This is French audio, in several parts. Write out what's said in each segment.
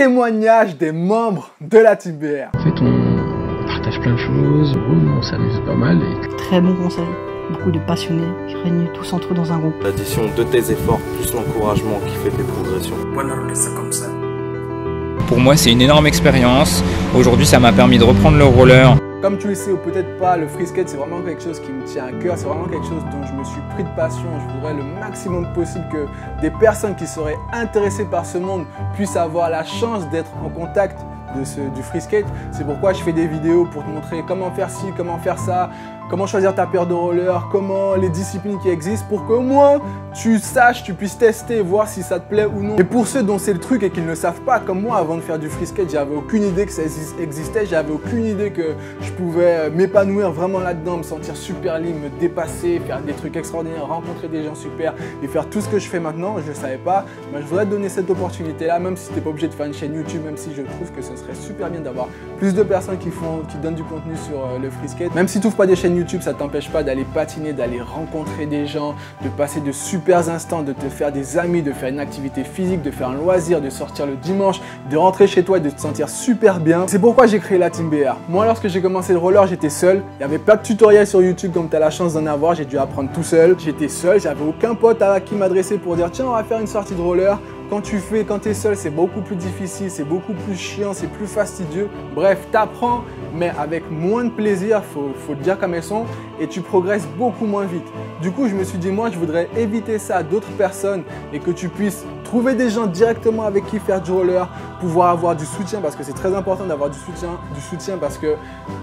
témoignages des membres de la Team BR. En fait, on partage plein de choses, on s'amuse pas mal. Très bon conseil. Beaucoup de passionnés qui régnent tous entre eux dans un groupe. L'addition de tes efforts plus l'encouragement qui fait tes progressions. Voilà, on laisse ça comme ça. Pour moi, c'est une énorme expérience. Aujourd'hui, ça m'a permis de reprendre le roller. Comme tu le sais ou peut-être pas, le free skate c'est vraiment quelque chose qui me tient à cœur, c'est vraiment quelque chose dont je me suis pris de passion. Je voudrais le maximum possible que des personnes qui seraient intéressées par ce monde puissent avoir la chance d'être en contact du free skate. C'est pourquoi je fais des vidéos pour te montrer comment faire ci, comment faire ça, comment choisir ta paire de rollers, comment les disciplines qui existent pour qu'au moins tu saches, tu puisses tester et voir si ça te plaît ou non. Et pour ceux dont c'est le truc et qui ne le savent pas, comme moi avant de faire du free skate, j'avais aucune idée que ça existait, j'avais aucune idée que je pouvais m'épanouir vraiment là-dedans, me sentir super libre, me dépasser, faire des trucs extraordinaires, rencontrer des gens super et faire tout ce que je fais maintenant, je ne savais pas. Mais je voudrais te donner cette opportunité-là, même si tu n'es pas obligé de faire une chaîne YouTube, même si je trouve que ce serait super bien d'avoir plus de personnes qui donnent du contenu sur le free skate. Même si tu n'ouvres pas des chaînes YouTube, ça ne t'empêche pas d'aller patiner, d'aller rencontrer des gens, de passer de super instants, de te faire des amis, de faire une activité physique, de faire un loisir, de sortir le dimanche, de rentrer chez toi et de te sentir super bien. C'est pourquoi j'ai créé la Team BR. Moi, lorsque j'ai commencé le roller, j'étais seul. Il n'y avait pas de tutoriel sur YouTube comme tu as la chance d'en avoir. J'ai dû apprendre tout seul. J'étais seul, j'avais aucun pote à qui m'adresser pour dire tiens, on va faire une sortie de roller. Quand tu es seul, c'est beaucoup plus difficile, c'est beaucoup plus chiant, c'est plus fastidieux. Bref, tu apprends, mais avec moins de plaisir, faut te dire comme elles sont, et tu progresses beaucoup moins vite. Du coup, je me suis dit, moi, je voudrais éviter ça à d'autres personnes et que tu puisses trouver des gens directement avec qui faire du roller, pouvoir avoir du soutien, parce que c'est très important d'avoir du soutien parce que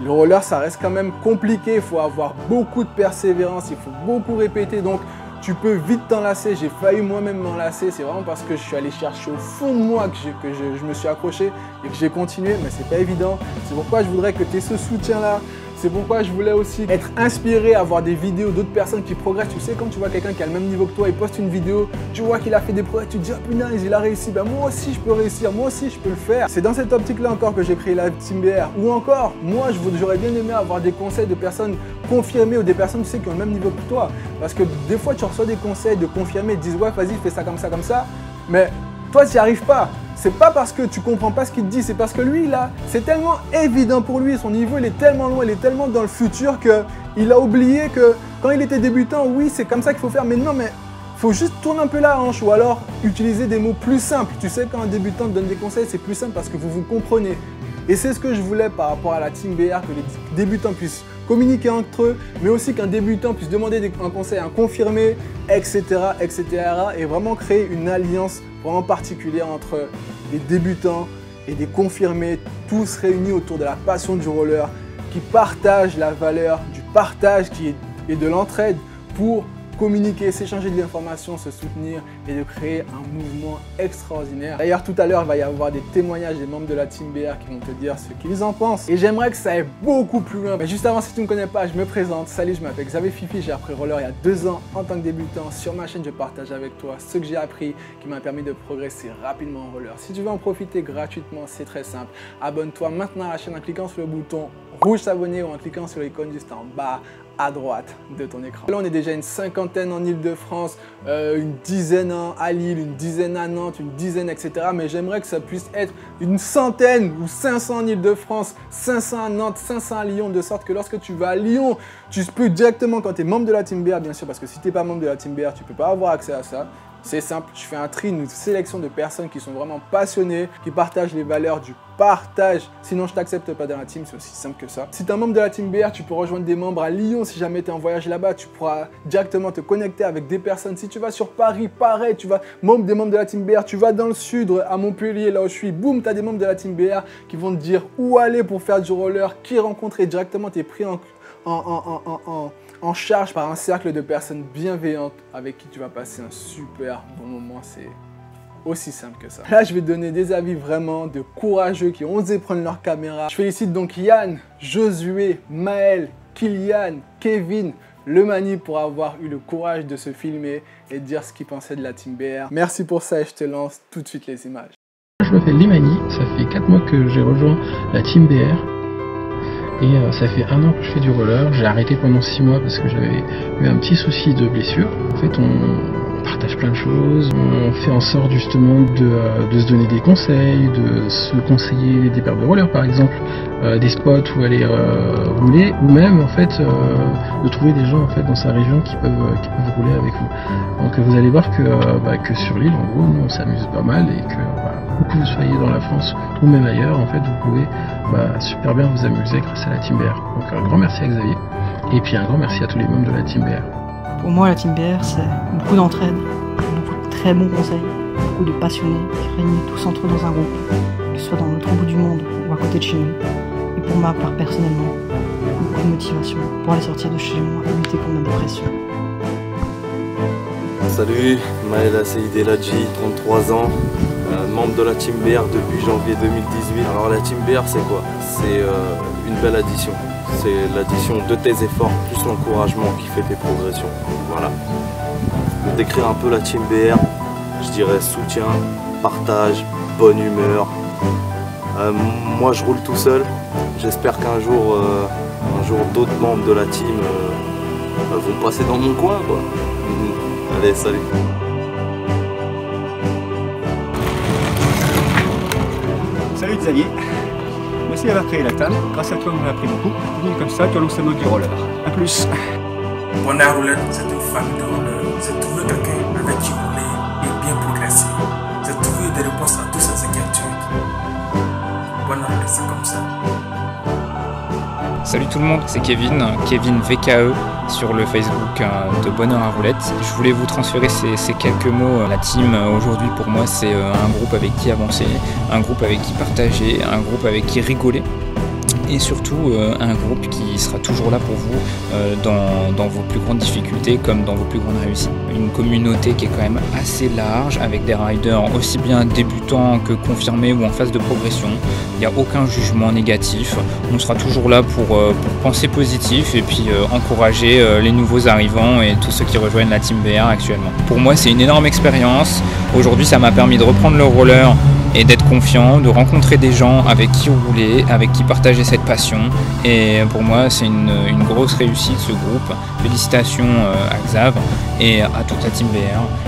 le roller, ça reste quand même compliqué. Il faut avoir beaucoup de persévérance, il faut beaucoup répéter. Donc, tu peux vite t'enlacer, j'ai failli moi-même m'enlacer, c'est vraiment parce que je suis allé chercher au fond de moi que je me suis accroché et que j'ai continué, mais c'est pas évident. C'est pourquoi je voudrais que tu aies ce soutien-là. C'est pourquoi je voulais aussi être inspiré, avoir des vidéos d'autres personnes qui progressent. Tu sais, quand tu vois quelqu'un qui a le même niveau que toi, il poste une vidéo, tu vois qu'il a fait des progrès, tu te dis « Ah punaise, il a réussi, ben moi aussi je peux réussir, moi aussi je peux le faire ». C'est dans cette optique-là encore que j'ai créé la Team BR. Ou encore, moi j'aurais bien aimé avoir des conseils de personnes confirmées ou des personnes tu sais, qui ont le même niveau que toi. Parce que des fois tu reçois des conseils de confirmés, ils te disent « Ouais, vas-y, fais ça, comme ça ». Mais toi, tu n'y arrives pas. C'est pas parce que tu comprends pas ce qu'il te dit, c'est parce que lui, là, c'est tellement évident pour lui, son niveau, il est tellement loin, il est tellement dans le futur qu'il a oublié que quand il était débutant, oui, c'est comme ça qu'il faut faire, mais non, mais faut juste tourner un peu la hanche ou alors utiliser des mots plus simples. Tu sais, quand un débutant te donne des conseils, c'est plus simple parce que vous vous comprenez. Et c'est ce que je voulais par rapport à la Team BR, que les débutants puissent communiquer entre eux, mais aussi qu'un débutant puisse demander un conseil à un confirmé, etc., etc. et vraiment créer une alliance vraiment particulière entre des débutants et des confirmés, tous réunis autour de la passion du roller, qui partagent la valeur du partage et de l'entraide pour communiquer, s'échanger de l'information, se soutenir et de créer un mouvement extraordinaire. D'ailleurs, tout à l'heure, il va y avoir des témoignages des membres de la Team BR qui vont te dire ce qu'ils en pensent. Et j'aimerais que ça aille beaucoup plus loin. Mais juste avant, si tu ne me connais pas, je me présente. Salut, je m'appelle Xavier Fifi, j'ai appris roller il y a 2 ans en tant que débutant. Sur ma chaîne, je partage avec toi ce que j'ai appris qui m'a permis de progresser rapidement en roller. Si tu veux en profiter gratuitement, c'est très simple. Abonne-toi maintenant à la chaîne en cliquant sur le bouton rouge s'abonner ou en cliquant sur l'icône juste en bas à droite de ton écran. Là, on est déjà une 50aine en Ile-de-France, une dizaine à Lille, une dizaine à Nantes, une dizaine, etc. Mais j'aimerais que ça puisse être une centaine ou 500 en Ile-de-France, 500 à Nantes, 500 à Lyon, de sorte que lorsque tu vas à Lyon, tu peux directement, quand tu es membre de la Team BR, bien sûr, parce que si tu n'es pas membre de la Team BR, tu ne peux pas avoir accès à ça. C'est simple, je fais un tri, une sélection de personnes qui sont vraiment passionnées, qui partagent les valeurs du partage. Sinon, je ne t'accepte pas dans la team, c'est aussi simple que ça. Si tu es un membre de la Team BR, tu peux rejoindre des membres à Lyon. Si jamais tu es en voyage là-bas, tu pourras directement te connecter avec des personnes. Si tu vas sur Paris, pareil, tu vas des membres de la Team BR. Tu vas dans le sud, à Montpellier, là où je suis, boum, tu as des membres de la Team BR qui vont te dire où aller pour faire du roller, qui rencontrer directement, tu es pris en charge par un cercle de personnes bienveillantes avec qui tu vas passer un super bon moment. C'est aussi simple que ça. Là, je vais te donner des avis vraiment de courageux qui ont osé prendre leur caméra. Je félicite donc Yann, Josué, Maël, Kylian, Kevin, Lemani pour avoir eu le courage de se filmer et de dire ce qu'ils pensaient de la Team BR. Merci pour ça et je te lance tout de suite les images. Je m'appelle Lemani, ça fait 4 mois que j'ai rejoint la Team BR. Et ça fait 1 an que je fais du roller. J'ai arrêté pendant 6 mois parce que j'avais eu un petit souci de blessure. En fait, on partage plein de choses, on fait en sorte justement de se donner des conseils, de se conseiller des paires de rollers par exemple, des spots où aller rouler, ou même en fait de trouver des gens en fait dans sa région qui peuvent rouler avec vous. Donc vous allez voir que sur l'île en gros nous on s'amuse pas mal et que où que vous soyez dans la France ou même ailleurs, en fait, vous pouvez super bien vous amuser grâce à la Team BR. Donc un grand merci à Xavier et puis un grand merci à tous les membres de la Team BR. Pour moi, la Team BR, c'est beaucoup d'entraide, beaucoup de très bons conseils, beaucoup de passionnés qui réunissent tous entre eux dans un groupe, que ce soit dans l'autre bout du monde ou à côté de chez nous. Et pour ma part, personnellement, beaucoup de motivation pour aller sortir de chez moi et lutter contre la dépression. Salut, Maël Seïd Eladji, 33 ans, membre de la Team BR depuis janvier 2018. Alors la Team BR c'est quoi? C'est une belle addition. C'est l'addition de tes efforts plus l'encouragement qui fait tes progressions. Voilà. Pour décrire un peu la Team BR, je dirais soutien, partage, bonne humeur. Moi je roule tout seul. J'espère qu'un jour, d'autres membres de la team vont passer dans mon coin, quoi. Allez, salut. Salut Xavier, merci d'avoir créé la TAM. Grâce à toi, on a appris beaucoup. Et comme ça, tu as lancé le mode du roller. A plus. Bonheur rouleur, c'est une famille de rouleurs. J'ai trouvé quelqu'un avec qui rouler et bien progresser. J'ai trouvé des réponses à toutes ces inquiétudes. Bonheur rouleur, c'est comme ça. Salut tout le monde, c'est Kevin VKE sur le Facebook de Bonheur à Roulette. Je voulais vous transférer ces quelques mots. La team aujourd'hui pour moi c'est un groupe avec qui avancer, un groupe avec qui partager, un groupe avec qui rigoler. Et surtout un groupe qui sera toujours là pour vous dans vos plus grandes difficultés comme dans vos plus grandes réussites. Une communauté qui est quand même assez large avec des riders aussi bien débutants que confirmés ou en phase de progression. Il n'y a aucun jugement négatif. On sera toujours là pour penser positif et puis encourager les nouveaux arrivants et tous ceux qui rejoignent la Team BR actuellement. Pour moi c'est une énorme expérience. Aujourd'hui ça m'a permis de reprendre le roller et d'être confiant, de rencontrer des gens avec qui rouler, avec qui partager cette passion. Et pour moi, c'est une grosse réussite ce groupe. Félicitations à Xav et à toute la Team BR.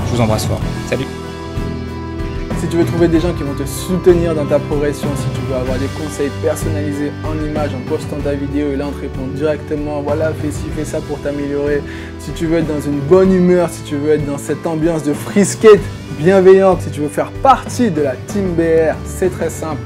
Je vous embrasse fort. Salut! Si tu veux trouver des gens qui vont te soutenir dans ta progression, si tu veux avoir des conseils personnalisés en images en postant ta vidéo et là on te répond directement, voilà, fais ci, fais ça pour t'améliorer. Si tu veux être dans une bonne humeur, si tu veux être dans cette ambiance de free skate bienveillante, si tu veux faire partie de la Team BR, c'est très simple.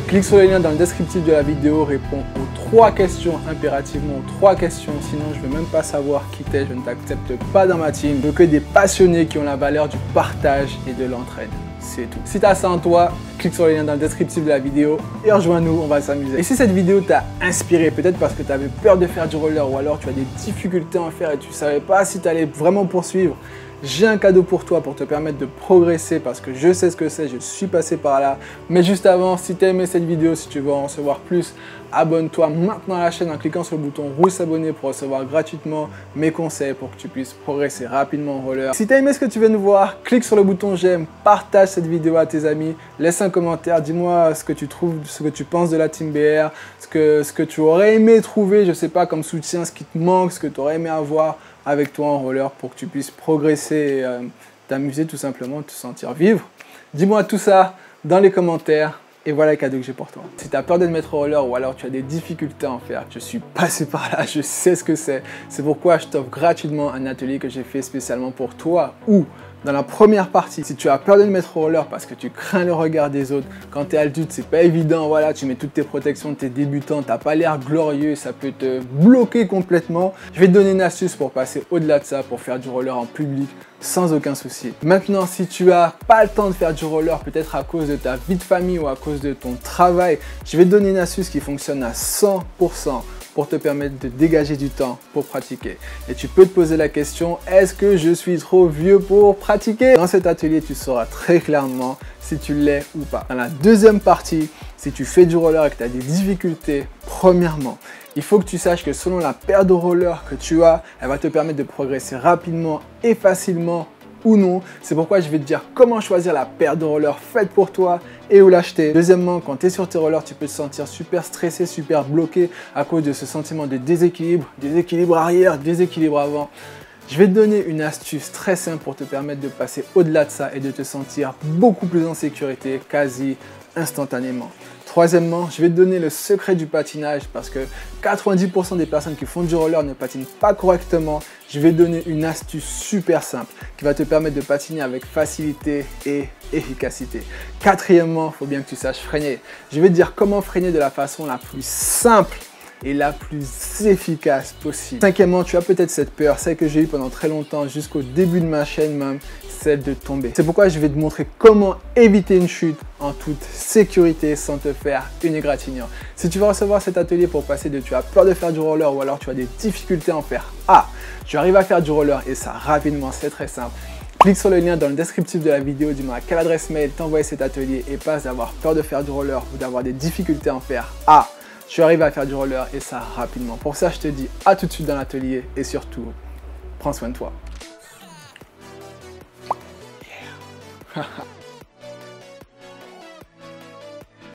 Clique sur le lien dans le descriptif de la vidéo, réponds aux 3 questions, impérativement aux 3 questions, sinon je ne veux même pas savoir qui t'es, je ne t'accepte pas dans ma team. Je veux que des passionnés qui ont la valeur du partage et de l'entraide. C'est tout. Si tu as ça en toi, clique sur le lien dans le descriptif de la vidéo et rejoins-nous, on va s'amuser. Et si cette vidéo t'a inspiré, peut-être parce que tu avais peur de faire du roller ou alors tu as des difficultés à en faire et tu ne savais pas si tu allais vraiment poursuivre, j'ai un cadeau pour toi pour te permettre de progresser parce que je sais ce que c'est, je suis passé par là. Mais juste avant, si tu as aimé cette vidéo, si tu veux en recevoir plus, abonne-toi maintenant à la chaîne en cliquant sur le bouton rouge s'abonner pour recevoir gratuitement mes conseils pour que tu puisses progresser rapidement en roller. Si tu as aimé ce que tu viens de voir, clique sur le bouton j'aime, partage cette vidéo à tes amis, laisse un commentaire, dis-moi ce que tu trouves, ce que tu penses de la Team BR, ce que tu aurais aimé trouver, je sais pas, comme soutien, ce qui te manque, ce que tu aurais aimé avoir avec toi en roller pour que tu puisses progresser et t'amuser tout simplement, te sentir vivre. Dis-moi tout ça dans les commentaires et voilà le cadeau que j'ai pour toi. Si tu as peur de te mettre au roller ou alors tu as des difficultés à en faire, je suis passé par là, je sais ce que c'est. C'est pourquoi je t'offre gratuitement un atelier que j'ai fait spécialement pour toi ou dans la première partie, si tu as peur de te mettre au roller parce que tu crains le regard des autres, quand tu es adulte, c'est pas évident, voilà, tu mets toutes tes protections, tu es débutant, tu n'as pas l'air glorieux, ça peut te bloquer complètement. Je vais te donner une astuce pour passer au-delà de ça, pour faire du roller en public sans aucun souci. Maintenant, si tu n'as pas le temps de faire du roller, peut-être à cause de ta vie de famille ou à cause de ton travail, je vais te donner une astuce qui fonctionne à 100% pour te permettre de dégager du temps pour pratiquer. Et tu peux te poser la question, est-ce que je suis trop vieux pour pratiquer? Dans cet atelier, tu sauras très clairement si tu l'es ou pas. Dans la deuxième partie, si tu fais du roller et que tu as des difficultés, premièrement, il faut que tu saches que selon la paire de rollers que tu as, elle va te permettre de progresser rapidement et facilement ou non. C'est pourquoi je vais te dire comment choisir la paire de rollers faite pour toi et où l'acheter. Deuxièmement, quand tu es sur tes rollers, tu peux te sentir super stressé, super bloqué à cause de ce sentiment de déséquilibre, déséquilibre arrière, déséquilibre avant. Je vais te donner une astuce très simple pour te permettre de passer au-delà de ça et de te sentir beaucoup plus en sécurité quasi instantanément. Troisièmement, je vais te donner le secret du patinage parce que 90% des personnes qui font du roller ne patinent pas correctement. Je vais te donner une astuce super simple qui va te permettre de patiner avec facilité et efficacité. Quatrièmement, il faut bien que tu saches freiner. Je vais te dire comment freiner de la façon la plus simple et la plus efficace possible. Cinquièmement, tu as peut-être cette peur, celle que j'ai eue pendant très longtemps jusqu'au début de ma chaîne même, celle de tomber. C'est pourquoi je vais te montrer comment éviter une chute en toute sécurité sans te faire une égratignure. Si tu veux recevoir cet atelier pour passer de tu as peur de faire du roller ou alors tu as des difficultés à en faire à tu arrives à faire du roller et ça rapidement, c'est très simple. Clique sur le lien dans le descriptif de la vidéo, dis-moi à quelle adresse mail t'envoyer cet atelier et passe d'avoir peur de faire du roller ou d'avoir des difficultés à en faire à tu arrives à faire du roller et ça rapidement. Pour ça, je te dis à tout de suite dans l'atelier et surtout, prends soin de toi. Yeah.